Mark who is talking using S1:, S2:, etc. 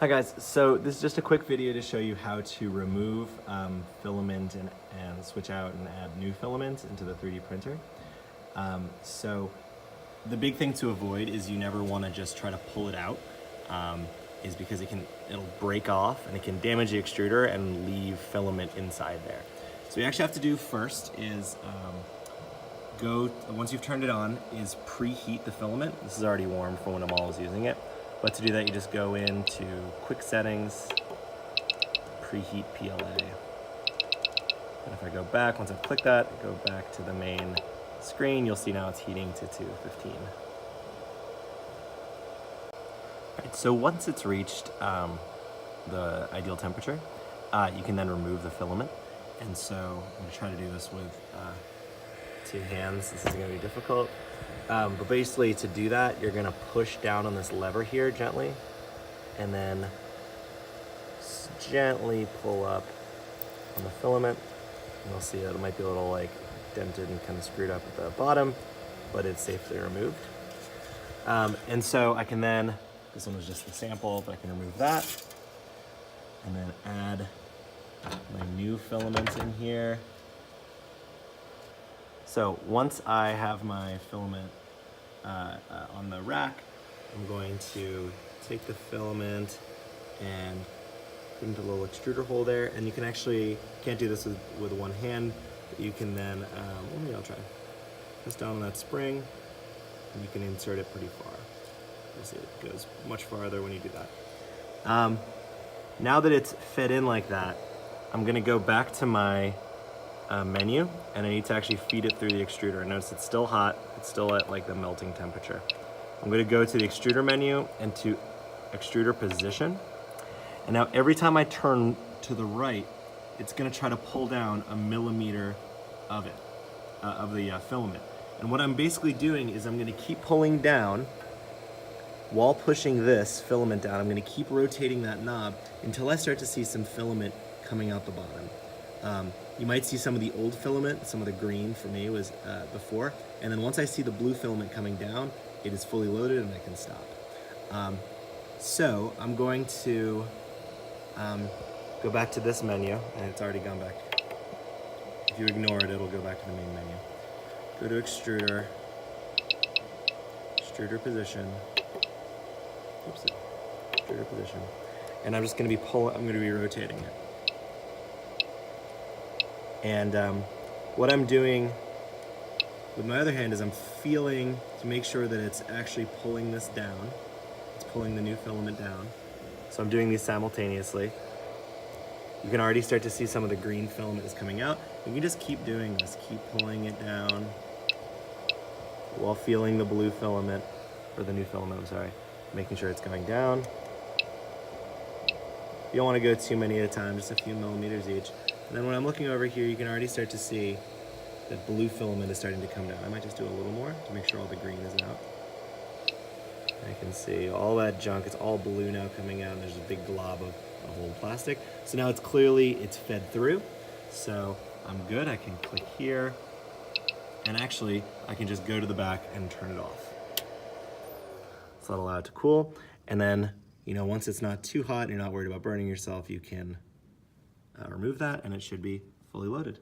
S1: Hi guys, so this is just a quick video to show you how to remove filament and switch out and add new filament into the 3D printer. So the big thing to avoid is you never want to just try to pull it out, is because it'll break off and it can damage the extruder and leave filament inside there. So what you actually have to do first is once you've turned it on, is preheat the filament. This is already warm for when I'm always using it. But to do that, you just go into Quick Settings, Preheat PLA. And if I go back, once I've clicked that, go back to the main screen, you'll see now it's heating to 215. Right, so once it's reached the ideal temperature, you can then remove the filament. And so I'm going to try to do this with 2 hands. This is going to be difficult. But basically to do that, you're gonna push down on this lever here gently, and then gently pull up on the filament. And you'll see that it might be a little like dented and kind of screwed up at the bottom, but it's safely removed. And so I can then, this one was just the sample, but I can remove that, and then add my new filament in here. So once I have my filament on the rack, I'm going to take the filament and put it into a little extruder hole there. And you can actually, can't do this with one hand, but you can then, maybe I'll try. Press down on that spring, and you can insert it pretty far. You'll see it goes much farther when you do that. Now that it's fed in like that, I'm gonna go back to my menu, and I need to actually feed it through the extruder. And notice it's still hot, it's still at like the melting temperature. I'm going to go to the extruder menu and to extruder position. And now every time I turn to the right, it's going to try to pull down a millimeter of it, of the filament. And what I'm basically doing is I'm going to keep pulling down while pushing this filament down. I'm going to keep rotating that knob until I start to see some filament coming out the bottom. You might see some of the old filament, some of the green for me was before, and then once I see the blue filament coming down, it is fully loaded and I can stop. So I'm going to go back to this menu, and it's already gone back. If you ignore it, it'll go back to the main menu. Go to extruder, extruder position, oops, extruder position, and I'm just going to be rotating it. And what I'm doing with my other hand is I'm feeling to make sure that it's actually pulling this down. It's pulling the new filament down. So I'm doing these simultaneously. You can already start to see some of the green filament is coming out. You can just keep doing this, keep pulling it down while feeling the blue filament, or the new filament, I'm sorry, making sure it's going down. You don't want to go too many at a time, just a few millimeters each. And then when I'm looking over here, you can already start to see that blue filament is starting to come down. I might just do a little more to make sure all the green is out. I can see all that junk, it's all blue now coming out, and there's a big glob of old plastic. So now it's fed through. So I'm good, I can click here, and actually I can just go to the back and turn it off. So that'll allow it to cool. And then, once it's not too hot, you're not worried about burning yourself, you can remove that, and it should be fully loaded.